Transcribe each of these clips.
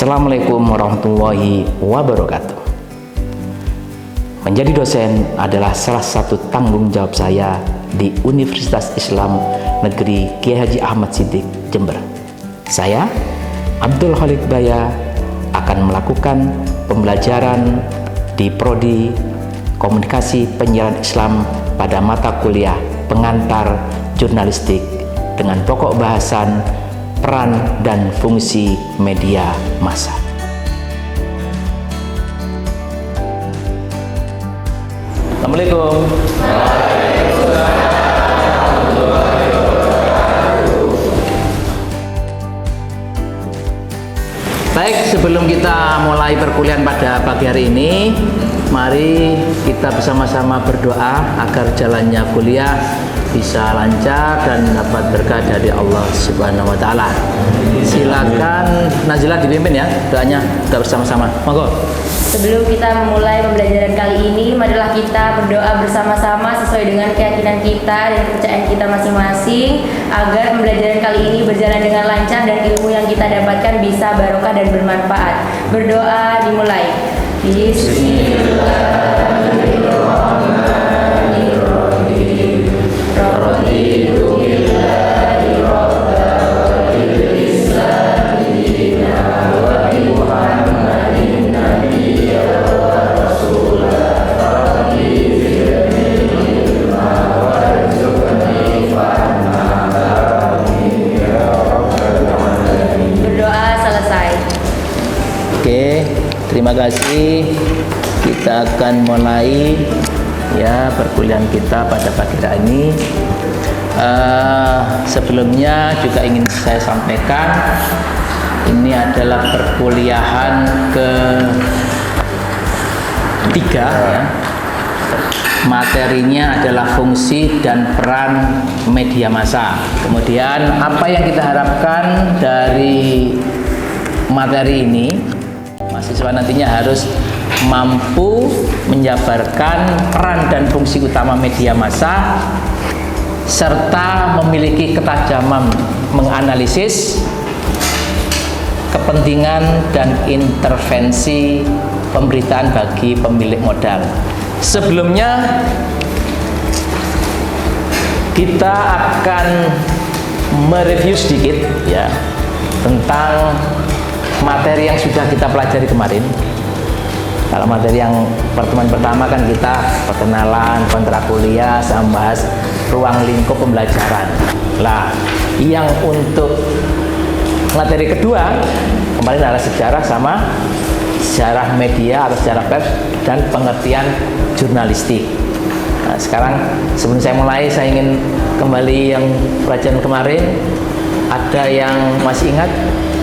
Assalamualaikum warahmatullahi wabarakatuh. Menjadi dosen adalah salah satu tanggung jawab saya di Universitas Islam Negeri Kiai Haji Ahmad Siddiq, Jember. Saya, Abdul Khalik Baya, akan melakukan pembelajaran di Prodi Komunikasi Penyiaran Islam pada mata kuliah pengantar jurnalistik dengan pokok bahasan peran dan fungsi media massa. Assalamualaikum. Baik, sebelum kita mulai perkuliahan pada pagi hari ini, mari kita bersama-sama berdoa agar jalannya kuliah bisa lancar dan dapat berkah dari Allah Subhanahu wa taala. Silakan Nazila dipimpin ya doanya, kita bersama-sama. Monggo. Sebelum kita memulai pembelajaran kali ini, marilah kita berdoa bersama-sama sesuai dengan keyakinan kita dan kepercayaan kita masing-masing agar pembelajaran kali ini berjalan dengan lancar dan ilmu yang kita dapatkan bisa barokah dan bermanfaat. Berdoa dimulai. Terima kasih. Kita akan mulai ya perkuliahan kita pada pagi hari ini. Sebelumnya juga ingin saya sampaikan, ini adalah perkuliahan ketiga ya. Materinya adalah fungsi dan peran media massa. Kemudian apa yang kita harapkan dari materi ini, mahasiswa nantinya harus mampu menjabarkan peran dan fungsi utama media massa serta memiliki ketajaman menganalisis kepentingan dan intervensi pemberitaan bagi pemilik modal. Sebelumnya kita akan mereview sedikit ya tentang materi yang sudah kita pelajari kemarin. Kalau materi yang pertemuan pertama kan kita perkenalan, kontrak kuliah, sama bahas ruang lingkup pembelajaran. Lah, yang untuk materi kedua kemarin adalah sejarah sama sejarah media atau sejarah pers dan pengertian jurnalistik. Nah, sekarang sebelum saya mulai, saya ingin kembali yang pelajaran kemarin. Ada yang masih ingat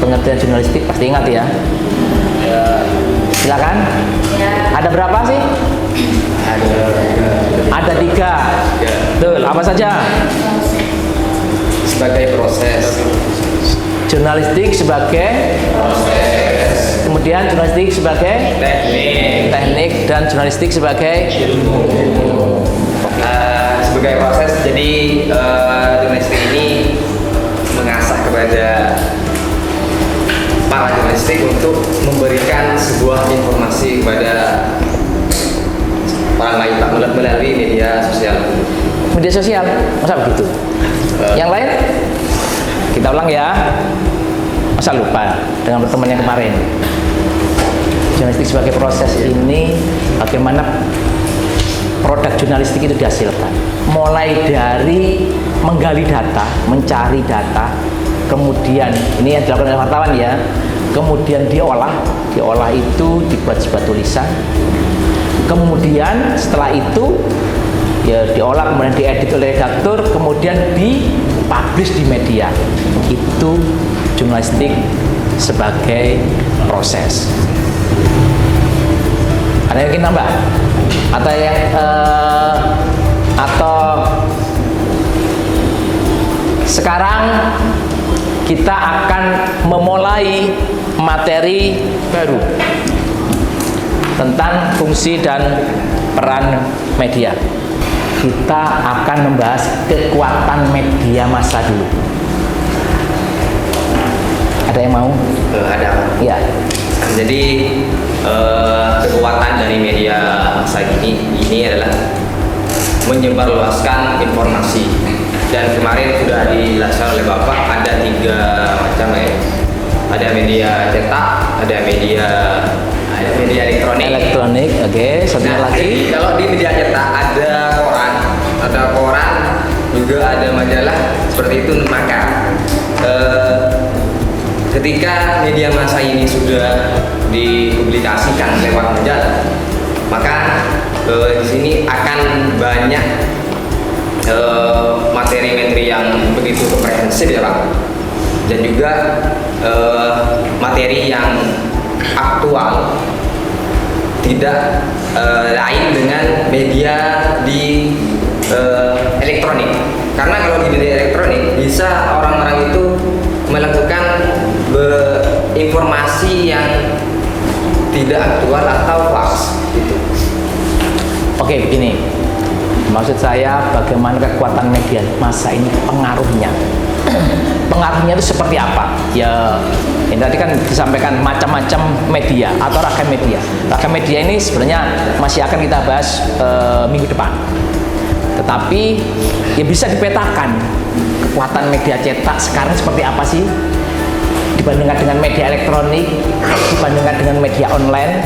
pengertian jurnalistik? Pasti ingat ya? Ya. Silakan. Ya. Ada berapa sih? Ada tiga. Ya. Betul. Apa saja? Sebagai proses. Jurnalistik sebagai proses. Kemudian jurnalistik sebagai teknik dan jurnalistik sebagai ilmu. Sebagai proses. Jadi jurnalistik ini mengasah kepada para jurnalistik untuk memberikan sebuah informasi kepada orang lain melalui media sosial. Media sosial? Masa begitu? Yang lain? Kita ulang ya. Masa lupa dengan pertemuan yang kemarin? Jurnalistik sebagai proses ini bagaimana produk jurnalistik itu dihasilkan, mulai dari menggali data, mencari data, kemudian ini yang dilakukan oleh wartawan ya, kemudian diolah itu dibuat sebuah tulisan, kemudian setelah itu ya diolah, kemudian diedit oleh redaktur, kemudian dipublish di media. Itu jurnalistik sebagai proses. Ada yang ingin nambah? Atau yang sekarang kita akan memulai materi baru tentang fungsi dan peran media. Kita akan membahas kekuatan media massa dulu. Ada yang mau? Ada. Ya. Jadi kekuatan dari media massa ini adalah menyebarluaskan informasi. Dan kemarin sudah dijelaskan oleh Bapak ada 3 macam ya. Ada media cetak, ada media elektronik. Elektronik, oke. Satunya Nah, lagi. kalau di media cetak ada koran, juga ada majalah seperti itu. Maka ketika media massa ini sudah dipublikasikan lewat majalah, maka di sini akan banyak materi-materi yang begitu komprehensif ya Pak, dan juga materi yang aktual, tidak lain dengan media di elektronik. Karena kalau di media elektronik bisa orang-orang itu melakukan informasi yang tidak aktual atau hoax gitu. Oke, begini. Maksud saya bagaimana kekuatan media massa ini pengaruhnya. Pengaruhnya itu seperti apa? Ya, ini tadi kan disampaikan macam-macam media atau ragam media. Ragam media ini sebenarnya masih akan kita bahas minggu depan. Tetapi ya bisa dipetakan kekuatan media cetak sekarang seperti apa sih dibandingkan dengan media elektronik, dibandingkan dengan media online.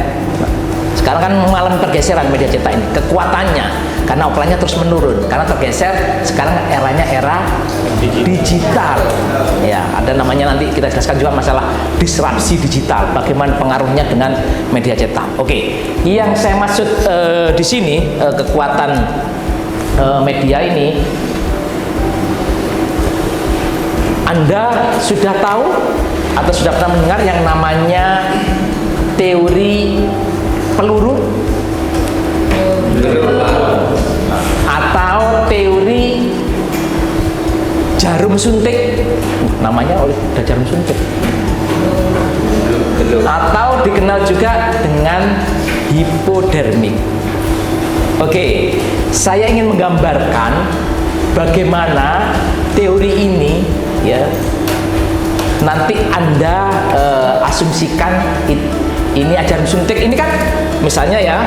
Sekarang kan mengalami pergeseran media cetak ini, kekuatannya karena ukurannya terus menurun karena tergeser. Sekarang eranya era digital. Ya, ada namanya, nanti kita jelaskan juga masalah disrupsi digital, bagaimana pengaruhnya dengan media cetak. Oke, yang saya maksud di sini kekuatan media ini, Anda sudah tahu atau sudah pernah mendengar yang namanya teori peluru atau teori jarum suntik, namanya oleh jarum suntik, atau dikenal juga dengan hipodermik. Oke, saya ingin menggambarkan bagaimana teori ini ya nanti Anda asumsikan ini jarum suntik ini kan misalnya ya,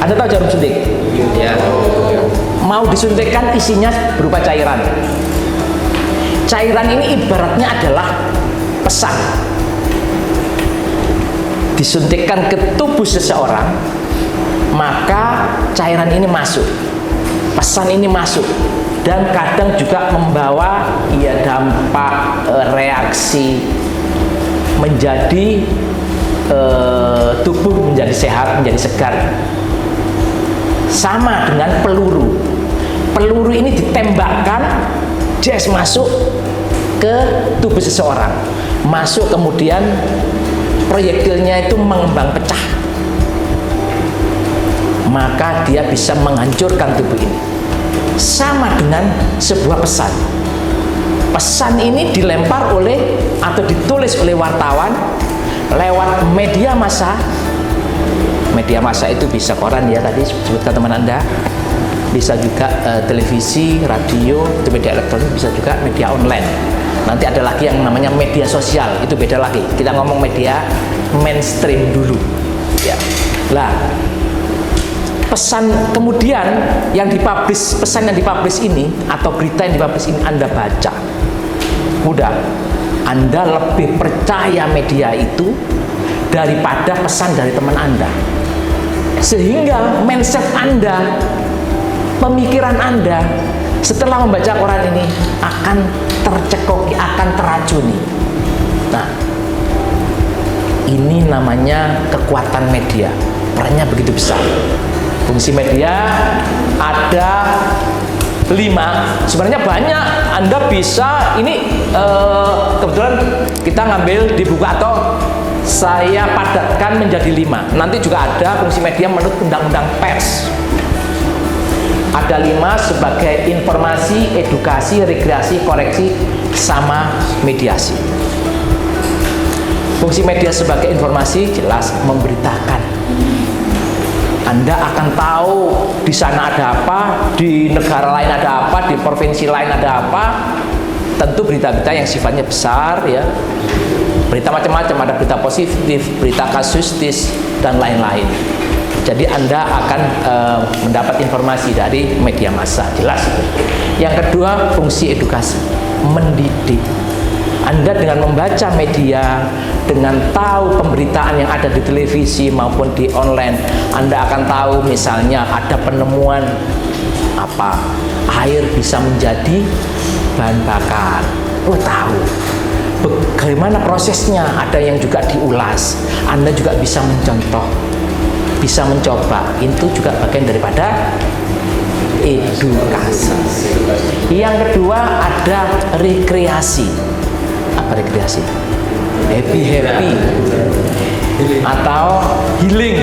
Anda tahu jarum suntik Ya. mau disuntikkan isinya berupa cairan. Cairan ini ibaratnya adalah pesan, disuntikkan ke tubuh seseorang, maka cairan ini masuk, pesan ini masuk, dan kadang juga membawa ya dampak reaksi menjadi tubuh menjadi sehat, menjadi segar. Sama dengan peluru. Peluru ini ditembakkan, jas masuk ke tubuh seseorang, masuk, kemudian proyektilnya itu mengembang pecah, maka dia bisa menghancurkan tubuh ini. Sama dengan sebuah pesan. Pesan ini dilempar oleh atau ditulis oleh wartawan lewat media massa. Media massa itu bisa koran ya, tadi sebutkan teman Anda, bisa juga televisi, radio, itu media elektronik, bisa juga media online. Nanti ada lagi yang namanya media sosial, itu beda lagi. Kita ngomong media mainstream dulu ya. Lah, pesan kemudian yang dipublish, pesan yang dipublish ini atau berita yang dipublish ini Anda baca, mudah, Anda lebih percaya media itu daripada pesan dari teman Anda. Sehingga mindset Anda, pemikiran Anda setelah membaca koran ini akan tercekoki, akan teracuni. Nah, ini namanya kekuatan media, perannya begitu besar. Fungsi media ada 5, sebenarnya banyak. Anda bisa, ini kebetulan kita ngambil di buku atau saya padatkan menjadi 5. Nanti juga ada fungsi media menurut undang-undang pers. Ada 5 sebagai informasi, edukasi, rekreasi, koreksi, sama mediasi. Fungsi media sebagai informasi jelas memberitakan. Anda akan tahu di sana ada apa, di negara lain ada apa, di provinsi lain ada apa, tentu berita-berita yang sifatnya besar ya, berita macam-macam, ada berita positif, berita kasustis dan lain-lain. Jadi Anda akan mendapat informasi dari media massa, jelas. Yang kedua, fungsi edukasi, mendidik. Anda dengan membaca media, dengan tahu pemberitaan yang ada di televisi maupun di online, Anda akan tahu misalnya ada penemuan apa, air bisa menjadi bahan bakar. Oh, tahu. Bagaimana prosesnya, ada yang juga diulas. Anda juga bisa mencontoh, bisa mencoba. Itu juga bagian daripada edukasi. Yang kedua ada rekreasi. Apa rekreasi? Happy atau healing.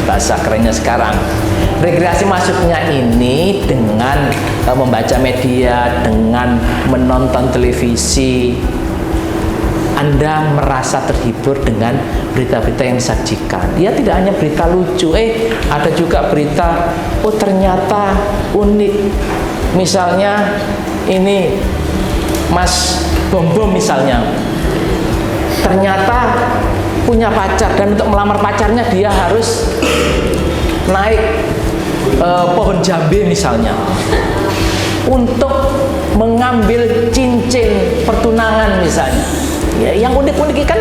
Bahasa kerennya sekarang. Rekreasi maksudnya ini dengan membaca media, dengan menonton televisi, Anda merasa terhibur dengan berita-berita yang disajikan. Ya, tidak hanya berita lucu, ada juga berita, oh ternyata unik. Misalnya ini Mas Bom misalnya, ternyata punya pacar dan untuk melamar pacarnya dia harus naik pohon jambe misalnya untuk mengambil cincin pertunangan misalnya. Ya, yang unik-unik kan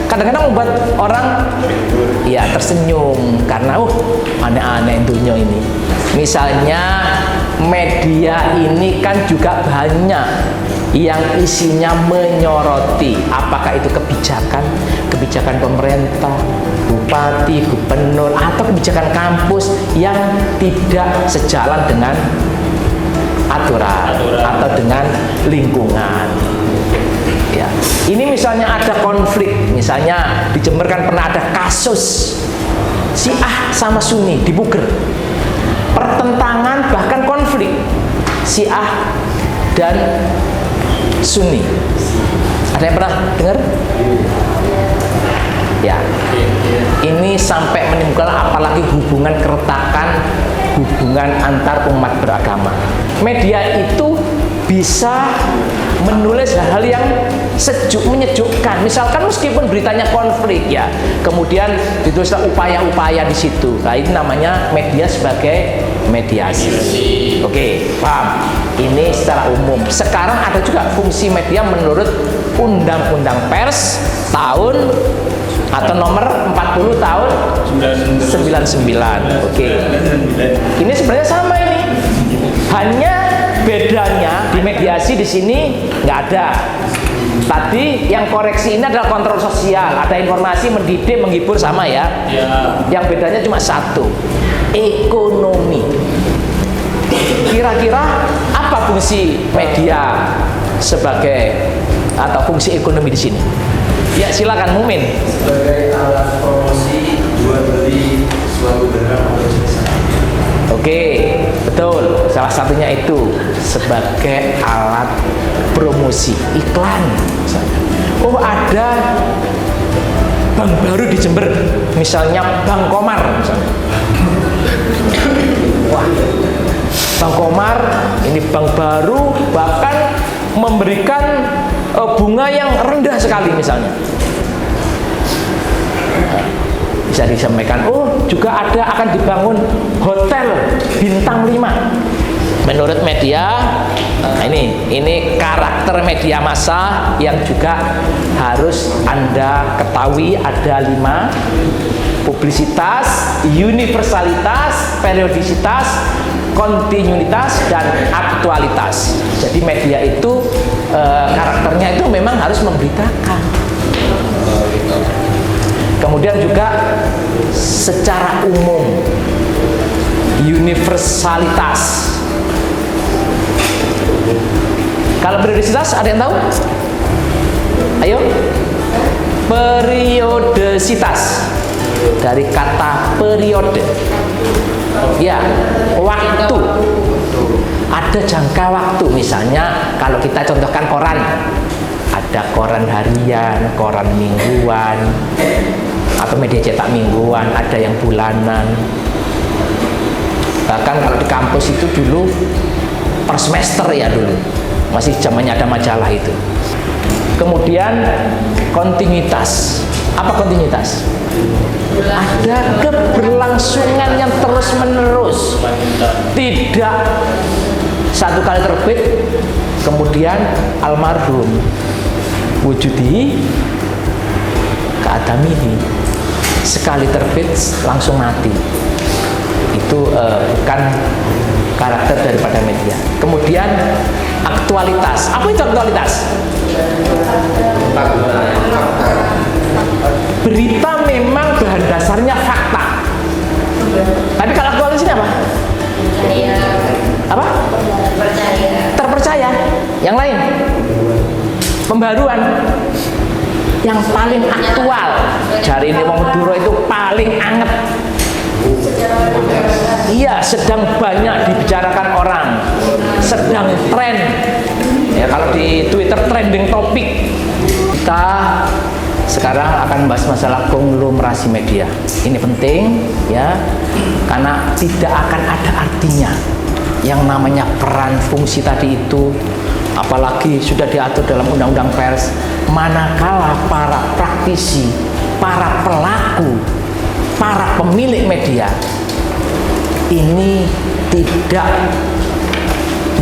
kadang-kadang membuat orang ya tersenyum karena aneh-aneh dunia ini. Misalnya media ini kan juga banyak yang isinya menyoroti apakah itu kebijakan pemerintah, bupati, gubernur, atau kebijakan kampus yang tidak sejalan dengan aturan atau dengan lingkungan. Ya. Ini misalnya ada konflik, misalnya di Jember kan pernah ada kasus Syiah sama Sunni di Buger, pertentangan bahkan konflik Syiah dan Sunni. Ada yang pernah dengar? Ya. Ini sampai menimbulkan apalagi hubungan keretakan, hubungan antar umat beragama. Media itu bisa menulis hal-hal yang menyejukkan. Misalkan meskipun beritanya konflik ya, kemudian ditulislah upaya-upaya di situ. Nah, ini namanya media sebagai mediasi. Oke, paham? Ini secara umum. Sekarang ada juga fungsi media menurut Undang-Undang Pers tahun atau nomor 40 tahun 99. Oke. Ini sebenarnya sama ini. Hanya bedanya di mediasi di sini nggak ada. Tadi yang koreksi ini adalah kontrol sosial, ada informasi, mendidik, menghibur sama ya. Yang bedanya cuma satu, ekonomi. Kira-kira apa fungsi media sebagai atau fungsi ekonomi di sini? Ya silakan Mumin. Sebagai alat promosi jual beli suatu barang atau jasa. Oke, betul. Salah satunya itu sebagai alat promosi, iklan. Oh, ada bank baru di Jember, misalnya Bank Komar. Misalnya. Wah, Bank Komar ini bank baru, bahkan memberikan bunga yang rendah sekali misalnya. Bisa disampaikan, oh juga ada akan dibangun hotel bintang 5 menurut media. Nah, ini karakter media massa yang juga harus Anda ketahui. Ada 5: publisitas, universalitas, periodisitas, kontinuitas, dan aktualitas. Jadi media itu karakternya itu memang harus memberitakan. Kemudian juga secara umum, universalitas. Kalau periodisitas ada yang tahu? Ayo. Periodisitas dari kata periode. Ya, waktu. Ada jangka waktu. Misalnya kalau kita contohkan koran, ada koran harian, koran mingguan, atau media cetak mingguan, ada yang bulanan. Bahkan kalau di kampus itu dulu per semester ya dulu. masih zamannya ada majalah itu. Kemudian kontinuitas. Apa kontinuitas? Ada keberlangsungan yang terus-menerus. Tidak satu kali terbit kemudian almarhum wujudi keadamihi, sekali terbit langsung mati. Itu bukan karakter daripada media. Kemudian aktualitas. Apa itu aktualitas? Berita memang bahan dasarnya fakta. Tapi kalau aktualitas ini apa? Apa? Terpercaya. Yang lain? Pembaruan. Yang paling aktual. Jari ini wong Madura itu paling anget. Iya, sedang banyak dibicarakan orang, sedang tren. Ya, kalau di Twitter trending topik. Kita sekarang akan membahas masalah konglomerasi media. Ini penting ya, karena tidak akan ada artinya yang namanya peran fungsi tadi itu, apalagi sudah diatur dalam undang-undang pers, manakala para praktisi, para pelaku, para pemilik media ini tidak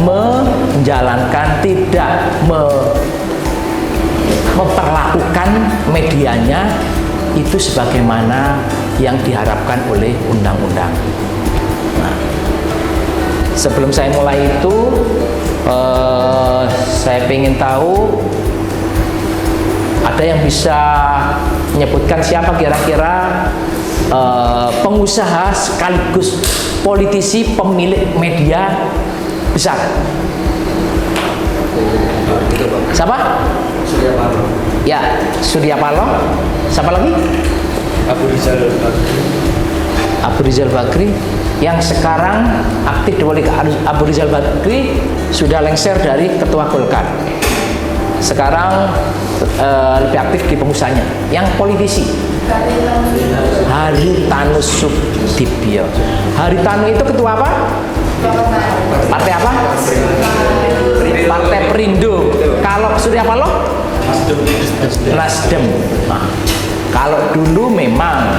menjalankan, tidak memperlakukan medianya itu sebagaimana yang diharapkan oleh undang-undang. Nah, sebelum saya mulai itu, saya ingin tahu ada yang bisa menyebutkan siapa kira-kira pengusaha sekaligus politisi pemilik media besar? Siapa? Surya Paloh. Ya, Surya Paloh. Siapa lagi? Abu Rizal Bakri. Abu Rizal Bakri. Yang sekarang aktif di politik. Abu Rizal Bakri sudah lengser dari ketua Golkar. Sekarang lebih aktif di pengusahanya. Yang politisi Haritanu Sudibyo. Haritanu itu ketua apa? Partai apa? Partai Perindo. Kalau Surya Paloh? Nasdem. Nah, kalau dulu memang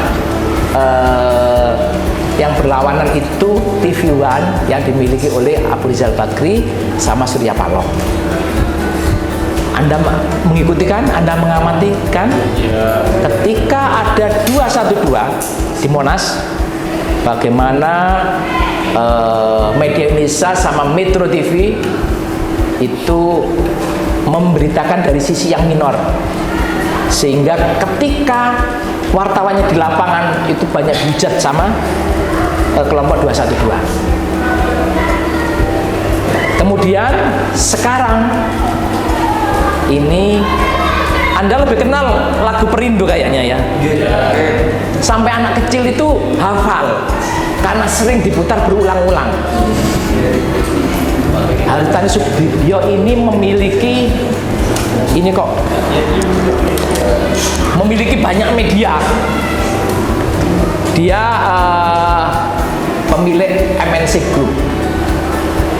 yang berlawanan itu TV One yang dimiliki oleh Abu Rizal Bakri sama Surya Paloh. Anda mengikuti kan? Anda mengamati kan? Ketika ada 212 di Monas, bagaimana media Indonesia sama Metro TV itu memberitakan dari sisi yang minor, sehingga ketika wartawannya di lapangan itu banyak dihujat sama kelompok 212. Kemudian sekarang ini Anda lebih kenal lagu Perindo kayaknya ya. Sampai anak kecil itu hafal karena sering diputar berulang-ulang. Haritanu Sudibyo ini memiliki banyak media. Dia pemilik MNC Group.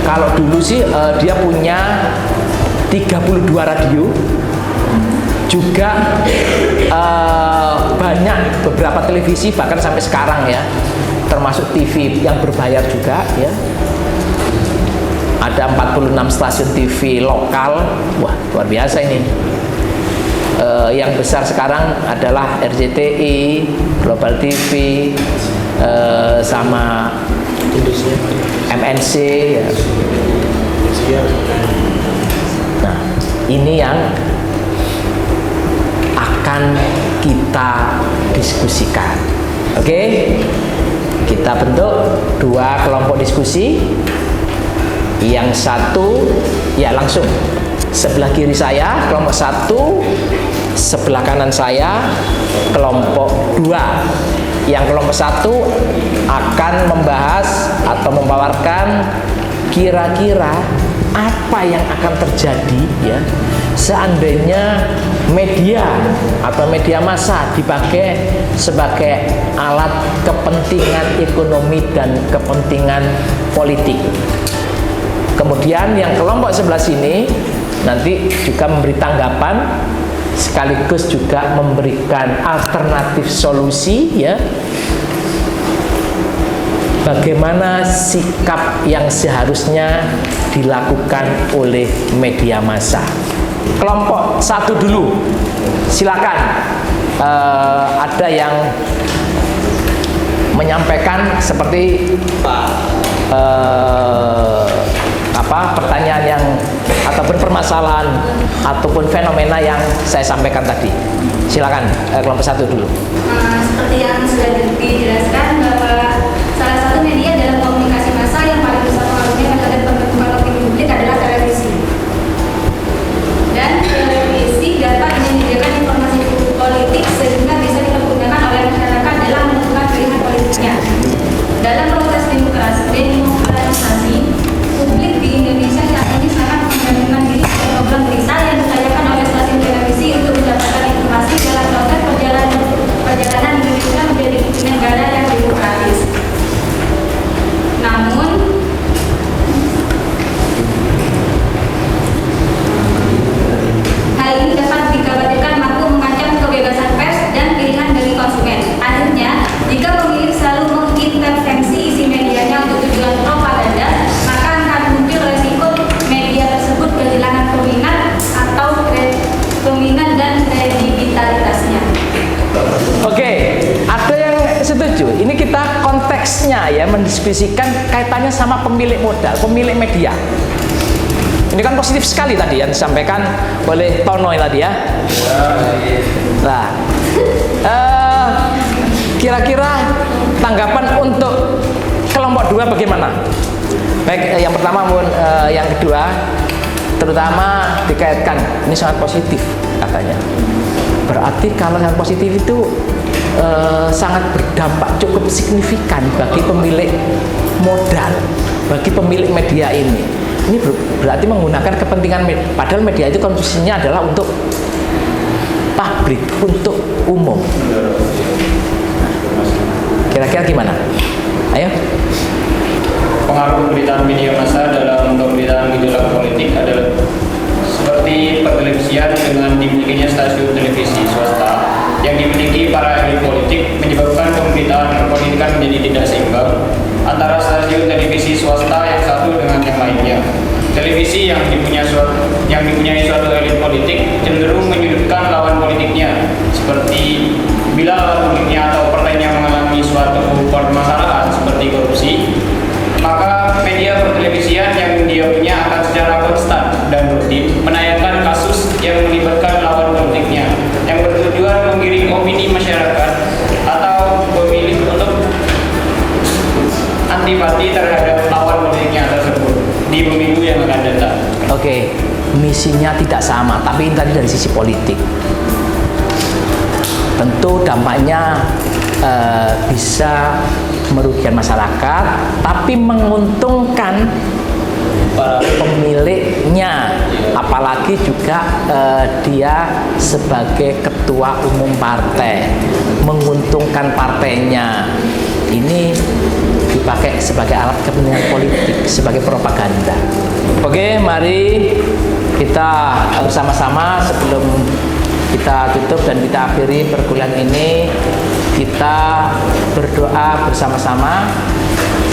Kalau dulu sih dia punya 32 radio, juga banyak beberapa televisi bahkan sampai sekarang ya, termasuk TV yang berbayar juga ya. Ada 46 stasiun TV lokal. Wah, luar biasa ini. Yang besar sekarang adalah RCTI, Global TV, sama MNC ya. Nah, ini yang akan kita diskusikan. Oke? Kita bentuk 2 kelompok diskusi. Yang satu ya langsung sebelah kiri saya kelompok 1, sebelah kanan saya kelompok 2. Yang kelompok 1 akan membahas atau memaparkan kira-kira apa yang akan terjadi ya seandainya media atau media massa dipakai sebagai alat kepentingan ekonomi dan kepentingan politik. Kemudian yang kelompok sebelah sini nanti juga memberi tanggapan sekaligus juga memberikan alternatif solusi, ya. Bagaimana sikap yang seharusnya dilakukan oleh media massa. Kelompok satu dulu, silakan. Ada yang menyampaikan seperti pertanyaan yang ataupun permasalahan ataupun fenomena yang saya sampaikan tadi. Silakan kelompok satu dulu. Seperti yang sudah dijelaskan bahwa salah satu media dalam komunikasi massa yang paling besar pengaruhnya terhadap pembentukan opini publik adalah televisi. Dan televisi dapat menyediakan informasi politik sehingga bisa dipergunakan oleh masyarakat dalam menentukan pilihan politiknya. Dalam proses demokratisasi, publik di Indonesia saat ini sangat menggantungkan diri pada program berita yang ditayangkan oleh stasiun televisi untuk mendapatkan informasi dalam proses perjalanan Indonesia menjadi negara yang demokratis. Namun, hal ini dapat dikhawatirkan mampu mengancam kebebasan pers dan pilihan dari konsumen. Akhirnya, jika pemilik selalu mengintervensi isi medianya untuk tujuan propaganda, maka akan muncul resiko media tersebut kehilangan peminat dan kredibilitasnya. Oke, ada yang setuju. Ini kita konteksnya ya mendiskusikan kaitannya sama pemilik modal, pemilik media. Ini kan positif sekali tadi yang disampaikan oleh Tono tadi ya. Nah, kira-kira tanggapan untuk kelompok dua bagaimana? Baik, yang pertama maupun yang kedua, terutama dikaitkan ini sangat positif katanya. Berarti kalau yang positif itu sangat berdampak cukup signifikan bagi pemilik modal, bagi pemilik media ini. Ini berarti menggunakan kepentingan media, padahal media itu konstruksinya adalah untuk publik, untuk umum. Kira-kira gimana? Ayo. Pengaruh pemberitaan media massa dalam pemberitaan gejolak politik adalah seperti pertelevisian dengan dimilikinya stasiun televisi swasta yang dimiliki para elit politik menyebabkan pemberitaan perpolitikan menjadi tidak seimbang antara stasiun televisi swasta yang satu dengan yang lainnya. Televisi yang dipunyai suatu elit politik cenderung menyudutkan lawan politiknya, seperti bila lawan politiknya atau partainya mengalami suatu permasalahan seperti korupsi, maka media pertelevisian yang dia punya akan secara konstan dan rutin menayangkan kasus yang melibatkan lawan politiknya yang bertujuan menggiring opini masyarakat atau pemilih untuk antipati terhadap lawan politiknya tersebut di pemilu yang akan datang. Oke, misinya tidak sama, tapi ini tadi dari sisi politik. Tentu dampaknya bisa merugikan masyarakat, tapi menguntungkan pemiliknya, apalagi juga dia sebagai ketua umum partai, menguntungkan partainya. Ini dipakai sebagai alat kepentingan politik, sebagai propaganda. Oke, mari kita bersama-sama sebelum kita tutup dan kita akhiri perkuliahan ini, kita berdoa bersama-sama.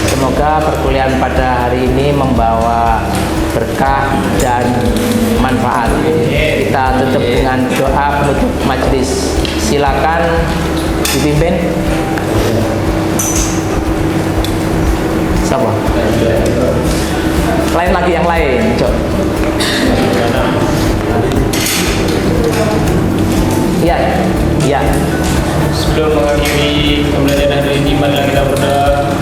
Semoga perkuliahan pada hari ini membawa berkah dan manfaat. Kita tutup dengan doa penutup majelis. Silakan dipimpin. Siapa? Lain lagi yang lain, Cok. Iya, iya. Sebelum mengakhiri pembelajaran hari ini, marilah kita berdoa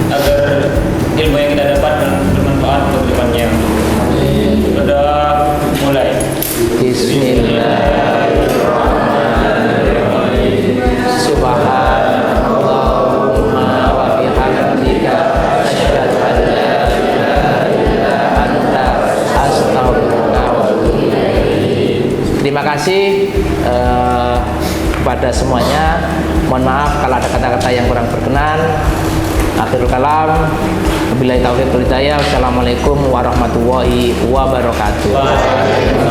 agar ilmu yang kita dapat bermanfaat untuk depannya. Berdoa mulai. Bismillahirrahmanirrahim. Subhanallahumma wa bihamdika asyhadu an la ilaha illa anta astaghfiruka wa atubu ilaik. Terima kasih kepada semuanya. Mohon maaf kalau ada kata-kata yang kurang berkenan. Akhirul kalam, wabillahi taufiq wal hidayah. Wassalamualaikum warahmatullahi wabarakatuh.